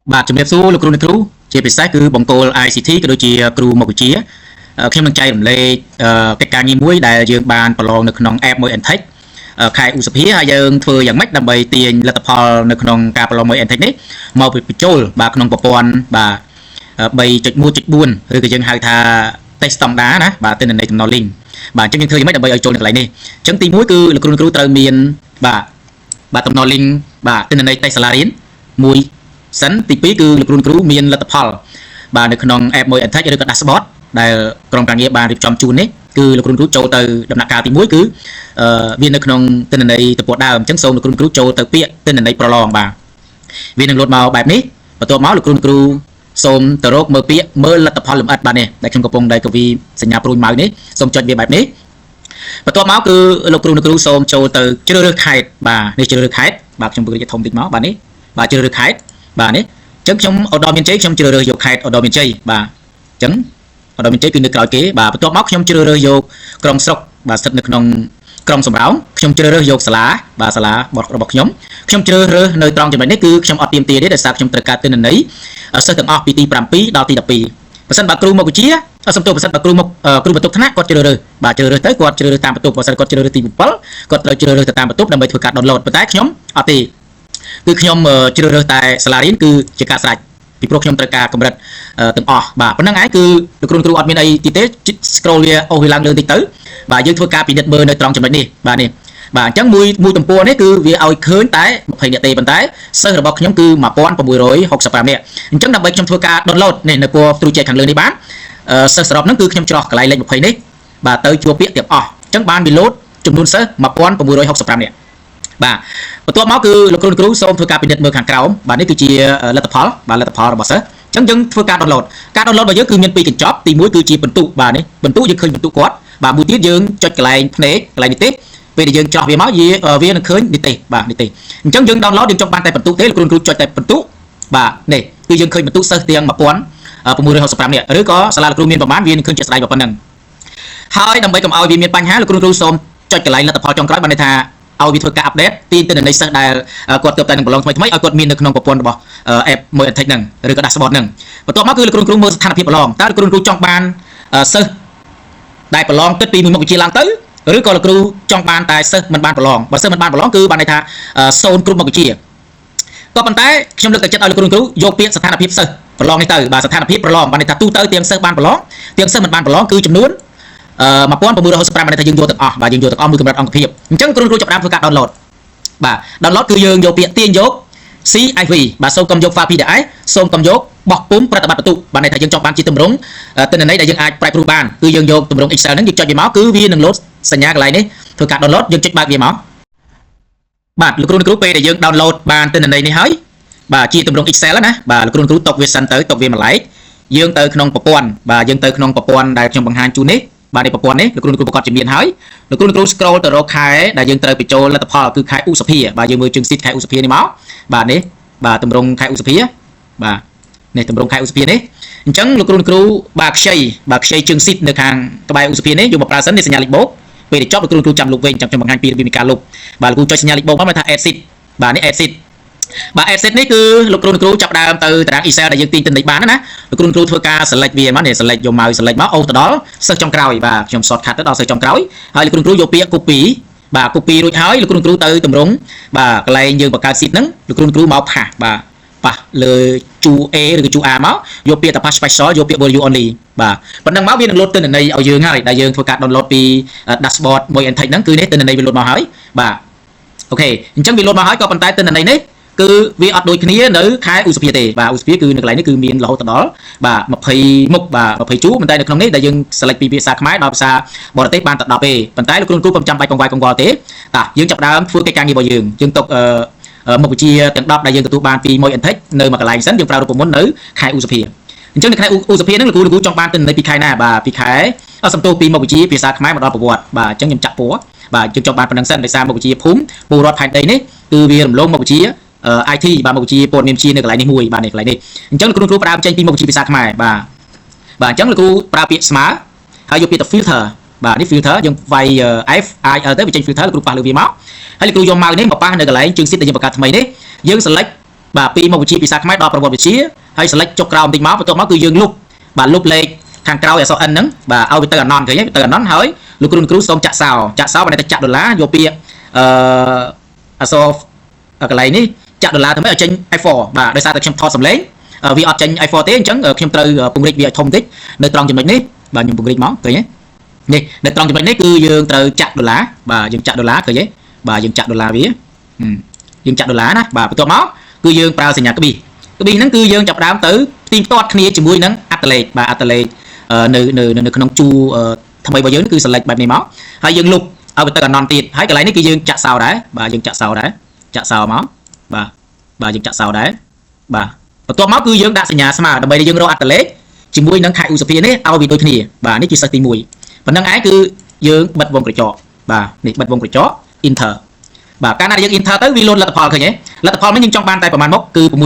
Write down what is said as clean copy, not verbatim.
បាទជំរាបសួរលោកគ្រូអ្នកគ្រូជាពិសេសគឺបង្គោល ICT ក៏ដូចជាគ្រូមុខវិជ្ជាខ្ញុំនឹងចែករំលែកកិច្ចការងារមួយដែលយើងបានប្រឡងនៅក្នុង app មួយ Entech ខែឧសភាហើយយើងធ្វើយ៉ាងម៉េចដើម្បីទាញលទ្ធផលនៅក្នុងការប្រឡងមួយ Entech នេះមកបញ្ចូលបាទក្នុងប្រព័ន្ធបាទ3.1.4 ឬក៏យើងហៅថា test standard ណាបាទទិន្នន័យតំណ link បាទអញ្ចឹងយើងធ្វើយ៉ាងម៉េចដើម្បីឲ្យចូលនៅកន្លែងនេះអញ្ចឹងទី1គឺលោកគ្រូអ្នកគ្រូត្រូវមានបាទតំណ link បាទទិន្នន័យ test សាលារៀនមួយសិនទី2គឺលោកគ្រូគ្រូមានលទ្ធផលបាទនៅក្នុង app មួយ Entech ឬក៏ dashboard ដែលក្រុមការងារបានរៀបចំជូននេះគឺលោកគ្រូចូលទៅដំណាក់កាលទី1គឺវានៅក្នុងទិន្នន័យទំព័រដើមអញ្ចឹងសូមលោកគ្រូចូលទៅពាក្យទិន្នន័យប្រឡងបាទវានឹងលោតមកបែបនេះបន្ទាប់មកលោកគ្រូសូមទៅរកមើលពាក្យមើលលទ្ធផលលម្អិតបាទនេះដែលខ្ញុំកំពុងដែលកវីសញ្ញាព្រួយម៉ៅនេះសូមចុចវាបែបនេះបន្ទាប់មកគឺលោកគ្រូសូមចូលទៅជ្រើសរើសខេត្តបាទនេះជ្រើសរើសខេត្តបាទខ្ញុំពង្រីកធំតិចមកបាទនេះបាទជ្រើសរើសខេត្តបាទនេះអញ្ចឹងខ្ញុំឧត្តរមានជ័យខ្ញុំជ្រើសរើសយកខេត្តឧត្តរមានជ័យបាទអញ្ចឹងឧត្តរមានជ័យគឺនៅក្រោយគេបាទបន្ទាប់មកខ្ញុំជ្រើសរើសយកក្រុងស្រុកបាទស្ថិតនៅក្នុងក្រុងសំរោងខ្ញុំជ្រើសរើសយកសាលាបាទសាលារបស់ខ្ញុំជ្រើសរើសនៅត្រង់ចំណុចនេះគឺខ្ញុំអត់ទៀមទាទេដោយសារខ្ញុំត្រូវការទិន្នន័យសិស្សទាំងអស់ពីទី7ដល់ទី12បើសិនបើគ្រូមុខវិជ្ជាសំទោសបើសិនបើគ្រូបន្ទប់ថ្នាក់គាត់ជ្រើសរើសបាទជ្រើសរើសទៅគាត់ជ្រើសរើសតាមបន្ទប់បើសិនគាត់ជ្រើសរើសទី7គាត់ត្រូវជ្រើសរើសទៅតាមបន្ទប់ដើម្បីធ្វើការ download ប៉ុន្តែខ្ញុំអត់ទេគឺខ្ញុំជ្រើសរើសតែសាលារៀនគឺជាការស្រេចពីព្រោះខ្ញុំត្រូវការកម្រិតទាំងអស់បាទប៉ុណ្្នឹងឯងគឺលោកគ្រូអត់មានអីទៀតទេ scroll វាអូសវាឡើងលើតិចទៅបាទយើងធ្វើការពិនិត្យមើលនៅត្រង់ចំណុចនេះបាទនេះបាទអញ្ចឹងមួយទំព័រនេះគឺវាឲ្យឃើញតែ20នាក់ទេប៉ុន្តែសិស្សរបស់ខ្ញុំគឺ1665នាក់អញ្ចឹងដើម្បីខ្ញុំធ្វើការ download នេះនៅពណ៌ទ្រូចែកខាងលើនេះបានសិស្សសរុបហ្នឹងគឺខ្ញុំច្រោះកន្លែងលេខ20នេះបាទទៅជួបពាក្យទាំងអស់អញ្ចឹងបានវាលោតចំនួនសិស្ស1665នាក់បាទបន្ទាប់មកគឺលោកគ្រូសូមធ្វើការពិនិត្យមើលខាងក្រោមបាទនេះគឺជាលទ្ធផលបាទលទ្ធផលរបស់សិស្សអញ្ចឹងយើងធ្វើការ download របស់យើងគឺមានពីរកញ្ចប់ទី1គឺជាបន្ទុកបាទនេះបន្ទុកយើងឃើញបន្ទុកគាត់បាទមួយទៀតយើងចុចកន្លែងភ្នែកកន្លែងនេះទេពេលដែលយើងច្រោះវាមកវានឹងឃើញនេះទេបាទនេះទេអញ្ចឹងយើង download យើងចង់បានតែបន្ទុកទេលោកគ្រូចុចតែបន្ទុកបាទនេះគឺយើងឃើញបន្ទុកសិស្សទាំង1665នាក់ឬក៏សាលាលោកគ្រូមានប្រមាណវានឹងឃើញជាក់ស្ដែងប៉ុណ្ណឹងហើយដើម្បីកុំឲ្យវាមានបញ្ហាលោកគ្រូសូមចុចកន្លែងលទ្ធផលចុងក្រោយបានន័យថាឲ្យវាធ្វើការ update ទីទិន្នន័យសិស្សដែលគាត់ទៅតែនឹងប្រឡងថ្មីឲ្យគាត់មាននៅក្នុងប្រព័ន្ធរបស់ app មួយ Entech ហ្នឹងឬក៏ dashboard ហ្នឹងបន្ទាប់មកគឺលោកគ្រូមើលស្ថានភាពប្រឡងតើលោកគ្រូចង់បានសិស្សដែលប្រឡងគិតពីមួយមុខវិជ្ជាឡើងទៅឬក៏លោកគ្រូចង់បានតែសិស្សមិនបានប្រឡងបើសិស្សមិនបានប្រឡងគឺបានន័យថា0គ្រប់មុខវិជ្ជាក៏ប៉ុន្តែខ្ញុំលើកទឹកចិត្តឲ្យលោកគ្រូយកពាក្យស្ថានភាពសិស្សប្រឡងនេះទៅបាទស្ថានភាពប្រឡងបានន័យថាទូទៅទាំងសិស្សបានប្រឡងទាំងសិស្សមិនបានប្រឡងគឺចំនួន1665បានន័យថាយើងយកទាំងអស់បាទយើងយកទាំងអស់មួយកម្រិតអង្គភាពអញ្ចឹងគ្រូចាប់ផ្ដើមធ្វើការ download បាទ download គឺយើងយកពាក្យទាញយក CIV បាទសូមកុំយក file PDF សូមកុំយកបោះពុំប្រតិបត្តិបន្ទុកបានន័យថាយើងចង់បានជាទម្រង់ទិន្នន័យដែលយើងអាចប្រែប្រួលបានគឺយើងយកទម្រង់ Excel ហ្នឹងយើងចុចវាមកគឺវានឹង load សញ្ញាកន្លែងនេះធ្វើការ download យើងចុចបើកវាមកបាទលោកគ្រូពេលដែលយើង download បានទិន្នន័យនេះហើយបាទជាទម្រង់ Excel ណាបាទលោកគ្រូតុកវាសិនទៅតុកវាមួយឡែកយើងទៅក្នុងប្រព័ន្ធបាទយើងទៅក្នុងប្រព័ន្ធដែលខ្ញុំបង្ហាញជូននេះបាទនេះប្រព័ន្ធនេះលោកគ្រូប្រកាសជំនាញហើយលោកគ្រូ scroll ទៅរកខែដែលយើងត្រូវបញ្ចូលលទ្ធផលគឺខែឧសភាបាទយើងមើលជើងស៊ីតខែឧសភានេះមកបាទនេះបាទទម្រង់ខែឧសភាបាទនេះទម្រង់ខែឧសភានេះអញ្ចឹងលោកគ្រូបាទខ្ចីជើងស៊ីតនៅខាងក្បែរឧសភានេះយកមកប្រើសិននេះសញ្ញាលេខបូកពេលដែលចប់លោកគ្រូចាំលុបវិញចាំខ្ញុំបង្ហាញពីរបៀបនៃការលុបបាទលោកគ្រូចុចសញ្ញាលេខបូកមកមានថា add sheet បាទនេះ add sheet បាទ add sheet នេះគឺលោកគ្រូចាប់ដើមទៅតារាង Excel ដែលយើងទាញទិន្នន័យបានណាលោកគ្រូធ្វើការ select វាមកនេះ select យកមក select មកអូសទៅដល់សិស្សចុងក្រោយបាទខ្ញុំ shortcut ទៅដល់សិស្សចុងក្រោយហើយលោកគ្រូយកពាក្យ copy បាទ copy រួចហើយលោកគ្រូទៅទម្រង់បាទកន្លែងយើងបង្កើត sheet ហ្នឹងលោកគ្រូមកផាសបាទប៉ះលើជួ A ឬក៏ជួ A មកយកពាក្យតែ pass special យកពាក្យ value only បាទប៉ុណ្ណឹងមកវានឹងលោតទិន្នន័យឲ្យយើងហើយដែលយើងធ្វើការ download ពី dashboard មួយ Entech ហ្នឹងគឺនេះទិន្នន័យវាលោតមកហើយបាទអូខេអញ្ចឹងវាលោតមកហើយក៏ប៉ុន្តែទិន្នន័យនេះគឺវាអត់ដូចគ្នានៅខែឧសភាទេបាទឧសភាគឺនៅកន្លែងនេះគឺមានរហូតដល់បាទ20មុខបាទ20ជួរប៉ុន្តែនៅក្នុងនេះដែលយើង select ពីភាសាខ្មែរដល់ភាសាបរទេសបានតែ10ទេប៉ុន្តែលោកគ្រូមិនចាំបាច់កង្វល់ទេបាទយើងចាប់ដើមធ្វើកិច្ចការងាររបស់យើងទុកមុខវិជ្ជាទាំង10ដែលយើងទទួលបានពីមួយ Entech នៅមួយកន្លែងសិនយើងប្រើរូបមន្តនៅខែឧសភាអញ្ចឹងនៅខែឧសភាហ្នឹងលោកគ្រូចង់បានទិន្នន័យពីខែណាបាទពីខែសំទោសពីមុខវិជ្ជាភាសាខ្មែរមកដល់ប្រវត្តិបាទអញ្ចឹងខ្ញុំចាក់ពណ៌បាទយើងចង់បានប៉ុណ្្នឹងសិនដោយសារមុខវិជ្ជាភូមិពលរដ្ឋផែនដីនេះគឺវារំលងមុខវិជ្ជាIT បាទមុខវិជ្ជាព័ត៌មានវិទ្យានៅកន្លែងនេះមួយបាទនេះកន្លែងនេះអញ្ចឹងលោកគ្រូប្រើចេញពីមុខវិជ្ជាភាសាខ្មែរបាទអញ្ចឹងលោកគ្រូប្រើពាក្យស្មើហើយយកពាក្យទៅ filter បាទនេះ filter យើងវាយ FIL ទៅវាចេញ filter លោកគ្រូប៉ះលើវាមកហើយលោកគ្រូយកម៉ៅនេះមកប៉ះនៅកន្លែងជើងស៊ីតដែលយើងបង្កើតថ្មីនេះយើង select បាទពីមុខវិជ្ជាភាសាខ្មែរដល់ប្រវត្តិវិទ្យាហើយ select ចុចក្រោមបន្តិចមកបន្ទាប់មកគឺយើងលុបបាទលុបលេខខាងក្រោយអក្សរ n ហ្នឹងបាទឲ្យវាទៅ anon ឃើញទេទៅ anon ហើយលោកគ្រូសូមចាក់សោបានតែចាក់ដុល្លារយកពាក្យអក្សរកន្លែងនេះចាក់ដុល្លារទៅឲ្យចេញ F4 បាទដោយសារតែខ្ញុំថតសំឡេងវាអត់ចេញ F4 ទេអញ្ចឹងខ្ញុំត្រូវពង្រីកវាឲ្យធំបន្តិចនៅត្រង់ចំណុចនេះបាទខ្ញុំពង្រីកមកឃើញទេនេះនៅត្រង់ចំណុចនេះគឺយើងត្រូវចាក់ដុល្លារបាទយើងចាក់ដុល្លារឃើញទេបាទយើងចាក់ដុល្លារវាយើងចាក់ដុល្លារណាបាទបន្ទាប់មកគឺយើងប្រើសញ្ញាក្ប៊ីហ្នឹងគឺយើងចាប់ដើមទៅផ្ទៀងផ្ទាត់គ្នាជាមួយនឹងអត្តលេខបាទអត្តលេខនៅក្នុងជួរថ្មីរបស់យើងគឺ select បែបនេះមកហើយយើងលុបឲ្យទៅ anon ទៀតហើយកន្លែងនេះគឺយើងចាក់សោដែរបាទយើងចាក់សោមកបាទយើងចាក់សោដែរបាទបន្ទាប់មកគឺយើងដាក់សញ្ញាស្មើដើម្បីឲ្យយើងរកអត្តលេខជាមួយនឹងខែឧសភានេះឲ្យវាដូចគ្នាបាទនេះជាសិស្សទី1ប៉ុណ្្នឹងឯងគឺយើងបិទវងក្រចកបាទនេះបិទវងក្រចក enter បាទកាលណាយើង enter ទៅវាលោតលទ្ធផលឃើញទេលទ្ធផលនេះយើងចង់បានតែប្រហែលមុខគឺ6